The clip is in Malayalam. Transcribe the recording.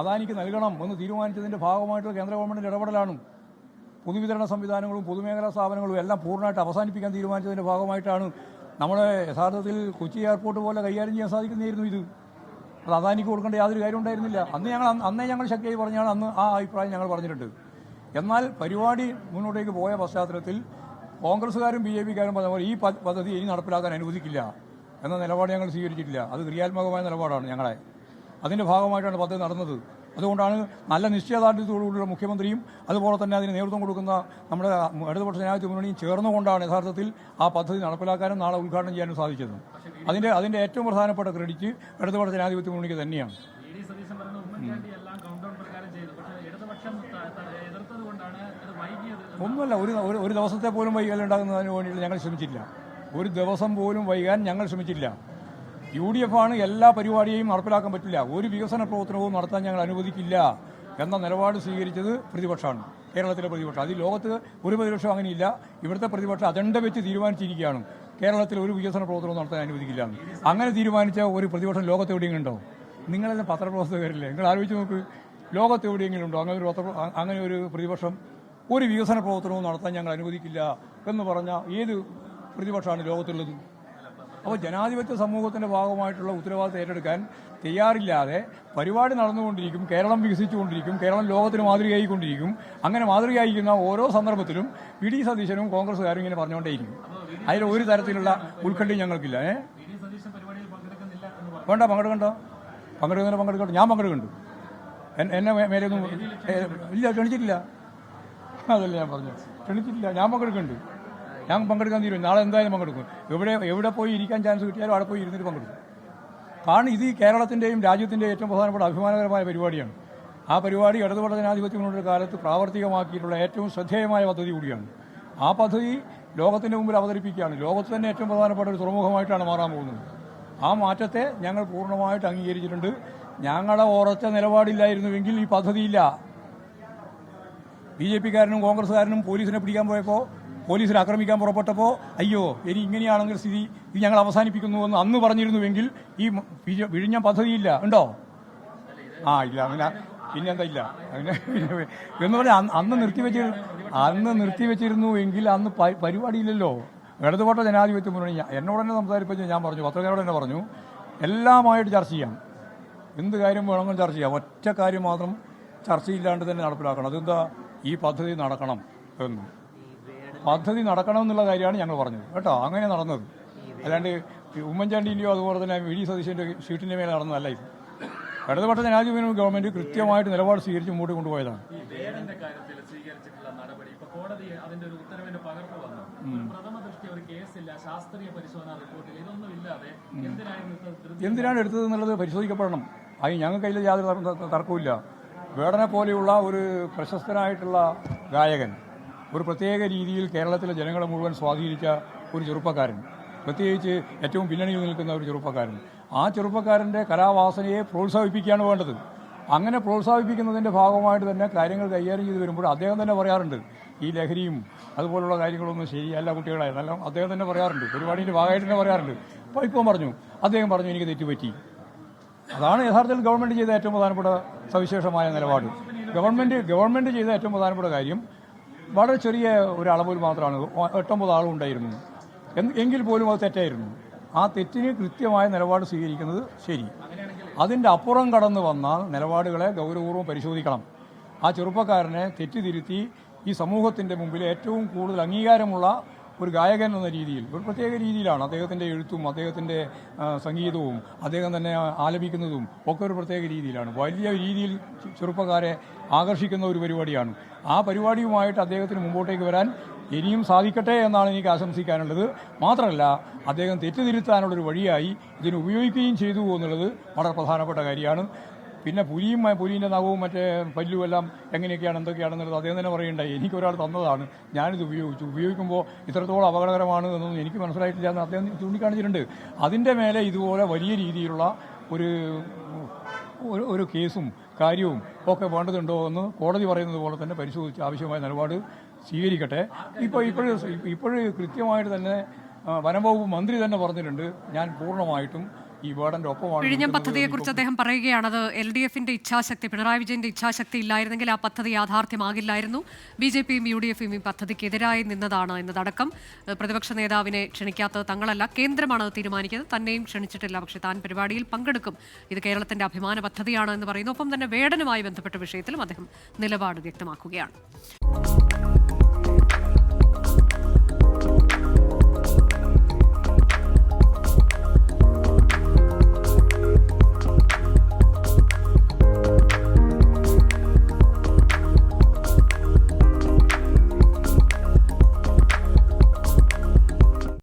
അദാനിക്ക് നൽകണം എന്ന് തീരുമാനിച്ചതിന്റെ ഭാഗമായിട്ട് കേന്ദ്ര ഗവൺമെന്റിന്റെ ഇടപെടലാണ്. പൊതുവിതരണ സംവിധാനങ്ങളും പൊതുമേഖലാ സ്ഥാപനങ്ങളും എല്ലാം പൂർണ്ണമായിട്ട് അവസാനിപ്പിക്കാൻ തീരുമാനിച്ചതിന്റെ ഭാഗമായിട്ടാണ് നമ്മളെ യഥാർത്ഥത്തിൽ കൊച്ചി എയർപോർട്ട് പോലെ കൈകാര്യം ചെയ്യാൻ സാധിക്കുന്നതായിരുന്നു ഇത്. അത് അദാനിക്ക് കൊടുക്കേണ്ട യാതൊരു കാര്യം ഉണ്ടായിരുന്നില്ല. അന്നേ ഞങ്ങൾ ശക്തിയായി പറഞ്ഞാണ് അന്ന് ആ അഭിപ്രായം ഞങ്ങൾ പറഞ്ഞിട്ടുണ്ട്. എന്നാൽ പരിപാടി മുന്നോട്ടേക്ക് പോയ പശ്ചാത്തലത്തിൽ കോൺഗ്രസ്സുകാരും ബി ജെ പിക്കാരും പറഞ്ഞ പോലെ ഈ പദ്ധതി ഇനി നടപ്പിലാക്കാൻ അനുവദിക്കില്ല എന്ന നിലപാട് ഞങ്ങൾ സ്വീകരിച്ചിട്ടില്ല. അത് ക്രിയാത്മകമായ നിലപാടാണ് ഞങ്ങളെ. അതിൻ്റെ ഭാഗമായിട്ടാണ് പദ്ധതി നടന്നത്. അതുകൊണ്ടാണ് നല്ല നിശ്ചയദാർഢ്യത്തോടുകൂടിയുള്ള മുഖ്യമന്ത്രിയും അതുപോലെ തന്നെ അതിന് നേതൃത്വം കൊടുക്കുന്ന നമ്മുടെ ഇടതുപക്ഷ ജനാധിപത്യ മുന്നണിയും ചേർന്നുകൊണ്ടാണ് യഥാർത്ഥത്തിൽ ആ പദ്ധതി നടപ്പിലാക്കാനും നാളെ ഉദ്ഘാടനം ചെയ്യാനും സാധിച്ചത്. അതിൻ്റെ ഏറ്റവും പ്രധാനപ്പെട്ട ക്രെഡിറ്റ് ഇടതുപക്ഷ ജനാധിപത്യ മുന്നണിക്ക് തന്നെയാണ്. ഒന്നുമല്ല, ഒരു ദിവസത്തെ പോലും വൈകൽ ഉണ്ടാകുന്നതിന് വേണ്ടിയിട്ട് ഞങ്ങൾ ശ്രമിച്ചില്ല. ഒരു ദിവസം പോലും വൈകാൻ ഞങ്ങൾ ശ്രമിച്ചില്ല. UDF ആണ് എല്ലാ പരിപാടിയെയും നടപ്പിലാക്കാൻ പറ്റില്ല, ഒരു വികസന പ്രവർത്തനവും നടത്താൻ ഞങ്ങൾ അനുവദിക്കില്ല എന്ന നിലപാട് സ്വീകരിച്ചത് പ്രതിപക്ഷമാണ്, കേരളത്തിലെ പ്രതിപക്ഷം. അതിൽ ലോകത്ത് ഒരു പ്രതിപക്ഷം അങ്ങനെയില്ല. ഇവിടുത്തെ പ്രതിപക്ഷം അജണ്ട വെച്ച് തീരുമാനിച്ചിരിക്കുകയാണ് കേരളത്തിൽ ഒരു വികസന പ്രവർത്തനവും നടത്താൻ അനുവദിക്കില്ല. അങ്ങനെ തീരുമാനിച്ച ഒരു പ്രതിപക്ഷം ലോകത്ത് എവിടെയെങ്കിലും ഉണ്ടോ? നിങ്ങളെല്ലാം പത്രപ്രവർത്തകരല്ലേ, നിങ്ങൾ ആലോചിച്ച് നോക്ക്. ലോകത്ത് എവിടെയെങ്കിലും ഉണ്ടോ അങ്ങനെ ഒരു പ്രതിപക്ഷം? ഒരു വികസന പ്രവർത്തനവും നടത്താൻ ഞങ്ങൾ അനുവദിക്കില്ല എന്ന് പറഞ്ഞ ഏത് പ്രതിപക്ഷമാണ് ലോകത്തുള്ളത്? അപ്പോൾ ജനാധിപത്യ സമൂഹത്തിൻ്റെ ഭാഗമായിട്ടുള്ള ഉത്തരവാദിത്തം ഏറ്റെടുക്കാൻ തയ്യാറില്ലാതെ പരിപാടി നടന്നുകൊണ്ടിരിക്കും. കേരളം വികസിച്ചുകൊണ്ടിരിക്കും, കേരളം ലോകത്തിന് മാതൃകയായിക്കൊണ്ടിരിക്കും. അങ്ങനെ മാതൃകയായിരിക്കുന്ന ഓരോ സന്ദർഭത്തിലും VD സതീശനും കോൺഗ്രസ്സുകാരും ഇങ്ങനെ പറഞ്ഞുകൊണ്ടേയിരിക്കും. അതിൽ ഒരു തരത്തിലുള്ള ഉത്കണ്ഠയും ഞങ്ങൾക്കില്ല. വേണ്ട, പങ്കെടുക്കണ്ട. ഞാൻ പങ്കെടുക്കുന്നുണ്ട്. എന്നെ മേലെയൊന്നും ഇല്ല, ക്ഷണിച്ചിട്ടില്ല. അതല്ല ഞാൻ പറഞ്ഞു, ക്ഷണിച്ചിട്ടില്ല. ഞാൻ പങ്കെടുക്കുന്നുണ്ട്. ഞാൻ പങ്കെടുക്കാൻ തീരുമാനം. നാളെ എന്തായാലും പങ്കെടുക്കും. എവിടെ പോയി ഇരിക്കാൻ ചാൻസ് കിട്ടിയാലും അവിടെ പോയി ഇരുന്നിട്ട് പങ്കെടുക്കും. കാരണം ഇത് കേരളത്തിൻ്റെയും രാജ്യത്തിൻ്റെയും ഏറ്റവും പ്രധാനപ്പെട്ട അഭിമാനകരമായ പരിപാടിയാണ്. ആ പരിപാടി ഇടതുപക്ഷ ജനാധിപത്യ മുന്നണിയുടെ കാലത്ത് പ്രാവർത്തികമാക്കിയിട്ടുള്ള ഏറ്റവും ശ്രദ്ധേയമായ പദ്ധതി കൂടിയാണ്. ആ പദ്ധതി ലോകത്തിൻ്റെ മുമ്പിൽ അവതരിപ്പിക്കുകയാണ്. ലോകത്ത് തന്നെ ഏറ്റവും പ്രധാനപ്പെട്ട ഒരു തുറമുഖമായിട്ടാണ് മാറാൻ പോകുന്നത്. ആ മാറ്റത്തെ ഞങ്ങൾ പൂർണ്ണമായിട്ട് അംഗീകരിച്ചിട്ടുണ്ട്. ഞങ്ങളുടെ ഉറച്ച നിലപാടില്ലായിരുന്നുവെങ്കിൽ ഈ പദ്ധതിയില്ല. BJPക്കാരനും കോൺഗ്രസ്സുകാരനും പോലീസിനെ പിടിക്കാൻ പോയപ്പോൾ, പോലീസിനെ ആക്രമിക്കാൻ പുറപ്പെട്ടപ്പോൾ, അയ്യോ ഇനി ഇങ്ങനെയാണെങ്കിൽ സ്ഥിതി ഇത് ഞങ്ങൾ അവസാനിപ്പിക്കുന്നുവെന്ന് അന്ന് പറഞ്ഞിരുന്നുവെങ്കിൽ ഈ വിഴിഞ്ഞ പദ്ധതിയില്ല. ഉണ്ടോ? ഇല്ല. അങ്ങനെ പിന്നെന്താ ഇല്ല എന്ന് പറഞ്ഞാൽ അന്ന് നിർത്തിവെച്ചിരുന്നുവെങ്കിൽ അന്ന് പരിപാടിയില്ലല്ലോ. ഇടതുപക്ഷ ജനാധിപത്യ മുന്നണി എന്നോട് തന്നെ സംസാരിപ്പിച്ച് ഞാൻ പറഞ്ഞു, പത്രക്കാരോട് തന്നെ പറഞ്ഞു, എല്ലാമായിട്ട് ചർച്ച ചെയ്യാം, എന്ത് കാര്യം വേണമെങ്കിലും ചർച്ച ചെയ്യാം, ഒറ്റ കാര്യം മാത്രം ചർച്ചയില്ലാണ്ട് തന്നെ നടപ്പിലാക്കണം. അതെന്താ? ഈ പദ്ധതി നടക്കണം എന്ന്. പദ്ധതി നടക്കണം എന്നുള്ള കാര്യമാണ് ഞങ്ങൾ പറഞ്ഞത് കേട്ടോ. അങ്ങനെ നടന്നത്, അല്ലാണ്ട് ഉമ്മൻചാണ്ടിൻ്റെയോ അതുപോലെ തന്നെ VD സതീശൻ്റെ ഷീറ്റിൻ്റെ മേലെ നടന്നതല്ല. ഇത് ഇടതുപക്ഷ ജനാധിപത്യ ഗവൺമെന്റ് കൃത്യമായിട്ട് നിലപാട് സ്വീകരിച്ച് മുമ്പോട്ട് കൊണ്ടുപോയതാണ്. എന്തിനാണ് എടുത്തതെന്നുള്ളത് പരിശോധിക്കപ്പെടണം. അത് ഞങ്ങൾക്കതിൽ യാതൊരു തർക്കവുമില്ല. വേടനെ പോലെയുള്ള ഒരു പ്രശസ്തനായിട്ടുള്ള ഗായകൻ, ഒരു പ്രത്യേക രീതിയിൽ കേരളത്തിലെ ജനങ്ങളെ മുഴുവൻ സ്വാധീനിച്ച ഒരു ചെറുപ്പക്കാരൻ, പ്രത്യേകിച്ച് ഏറ്റവും പിന്നണിയിൽ നിൽക്കുന്ന ഒരു ചെറുപ്പക്കാരൻ, ആ ചെറുപ്പക്കാരൻ്റെ കലാവാസനയെ പ്രോത്സാഹിപ്പിക്കുകയാണ് വേണ്ടത്. അങ്ങനെ പ്രോത്സാഹിപ്പിക്കുന്നതിൻ്റെ ഭാഗമായിട്ട് തന്നെ കാര്യങ്ങൾ കൈകാര്യം ചെയ്ത് വരുമ്പോൾ അദ്ദേഹം തന്നെ പറയാറുണ്ട്, ഈ ലഹരിയും അതുപോലുള്ള കാര്യങ്ങളൊന്നും ശരിയല്ല കുട്ടികളെ, എന്നെല്ലാം അദ്ദേഹം തന്നെ പറയാറുണ്ട്. പരിപാടിൻ്റെ ഭാഗമായിട്ട് തന്നെ പറയാറുണ്ട്. അപ്പോൾ അദ്ദേഹം പറഞ്ഞു എനിക്ക് തെറ്റുപറ്റി. അതാണ് യഥാർത്ഥത്തിൽ ഗവൺമെൻറ് ചെയ്ത ഏറ്റവും പ്രധാനപ്പെട്ട സവിശേഷമായ നിലപാട്. ഗവൺമെൻറ് ചെയ്ത ഏറ്റവും പ്രധാനപ്പെട്ട കാര്യം വളരെ ചെറിയ ഒരു അളവിൽ മാത്രമാണ്, 8-9 ആളും ഉണ്ടായിരുന്നു. എങ്കിൽ പോലും അത് തെറ്റായിരുന്നു. ആ തെറ്റിന് കൃത്യമായ നിലപാട് സ്വീകരിക്കുന്നത് ശരി. അതിൻ്റെ അപ്പുറം കടന്നു വന്ന നിലപാടുകളെ ഗൗരവപൂർവ്വം പരിശോധിക്കണം. ആ ചെറുപ്പക്കാരനെ തെറ്റിതിരുത്തി ഈ സമൂഹത്തിൻ്റെ മുമ്പിൽ ഏറ്റവും കൂടുതൽ അംഗീകാരമുള്ള ഒരു ഗായകൻ എന്ന രീതിയിൽ, ഒരു പ്രത്യേക രീതിയിലാണ് അദ്ദേഹത്തിൻ്റെ എഴുത്തും അദ്ദേഹത്തിൻ്റെ സംഗീതവും അദ്ദേഹം തന്നെ ആലപിക്കുന്നതും ഒക്കെ ഒരു പ്രത്യേക രീതിയിലാണ്. വലിയ രീതിയിൽ ചെറുപ്പക്കാരെ ആകർഷിക്കുന്ന ഒരു പരിപാടിയാണ്. ആ പരിപാടിയുമായിട്ട് അദ്ദേഹത്തിന് മുമ്പോട്ടേക്ക് വരാൻ ഇനിയും സാധിക്കട്ടെ എന്നാണ് എനിക്ക് ആശംസിക്കാനുള്ളത്. മാത്രമല്ല, അദ്ദേഹം തെറ്റുതിരുത്താനുള്ളൊരു വഴിയായി ഇതിനെ ഉപയോഗിക്കുകയും ചെയ്തു എന്നുള്ളത് വളരെ പ്രധാനപ്പെട്ട കാര്യമാണ്. പിന്നെ പുലിൻ്റെ നഖവും മറ്റേ പല്ലുമെല്ലാം എങ്ങനെയൊക്കെയാണ് എന്തൊക്കെയാണെന്നുള്ളത് അദ്ദേഹം തന്നെ പറയുണ്ടായി. എനിക്കൊരാൾ തന്നതാണ്, ഞാനിത് ഉപയോഗിക്കുമ്പോൾ ഇത്രത്തോളം അപകടകരമാണ് എന്നൊന്നും എനിക്ക് മനസ്സിലായിട്ടില്ല എന്ന് അദ്ദേഹം ചൂണ്ടിക്കാണിച്ചിട്ടുണ്ട്. അതിൻ്റെ മേലെ ഇതുപോലെ വലിയ രീതിയിലുള്ള ഒരു കേസും കാര്യവും ഒക്കെ വേണ്ടതുണ്ടോ എന്ന് കോടതി പറയുന്നത് പോലെ തന്നെ പരിശോധിച്ച് ആവശ്യമായ നിലപാട് സ്വീകരിക്കട്ടെ. ഇപ്പോഴും കൃത്യമായിട്ട് തന്നെ വനം വകുപ്പ് മന്ത്രി തന്നെ പറഞ്ഞിട്ടുണ്ട്, ഞാൻ പൂർണ്ണമായിട്ടും ഈ വേടന്റെ ഒപ്പമാണ്. വിഴിഞ്ഞം പദ്ധതിയെക്കുറിച്ച് അദ്ദേഹം പറയുകയാണ്, അത് LDFന്റെ ഇച്ഛാശക്തി, പിണറായി വിജയന്റെ ഇച്ഛാശക്തി ഇല്ലായിരുന്നെങ്കിൽ ആ പദ്ധതി യാഥാർത്ഥ്യമാകില്ലായിരുന്നു. BJPയും UDFയും ഈ പദ്ധതിക്ക് എതിരായി നിന്നതാണ് എന്നതടക്കം. പ്രതിപക്ഷ നേതാവിനെ ക്ഷണിക്കാത്തത് തങ്ങളല്ല, കേന്ദ്രമാണ് തീരുമാനിക്കുന്നത്, തന്നെയും ക്ഷണിച്ചിട്ടില്ല, പക്ഷേ താൻ പരിപാടിയിൽ പങ്കെടുക്കും, ഇത് കേരളത്തിന്റെ അഭിമാന പദ്ധതിയാണ് എന്ന് പറയുന്നു. ഒപ്പം തന്നെ വേടനുമായി ബന്ധപ്പെട്ട വിഷയത്തിലും അദ്ദേഹം നിലപാട് വ്യക്തമാക്കുകയാണ്.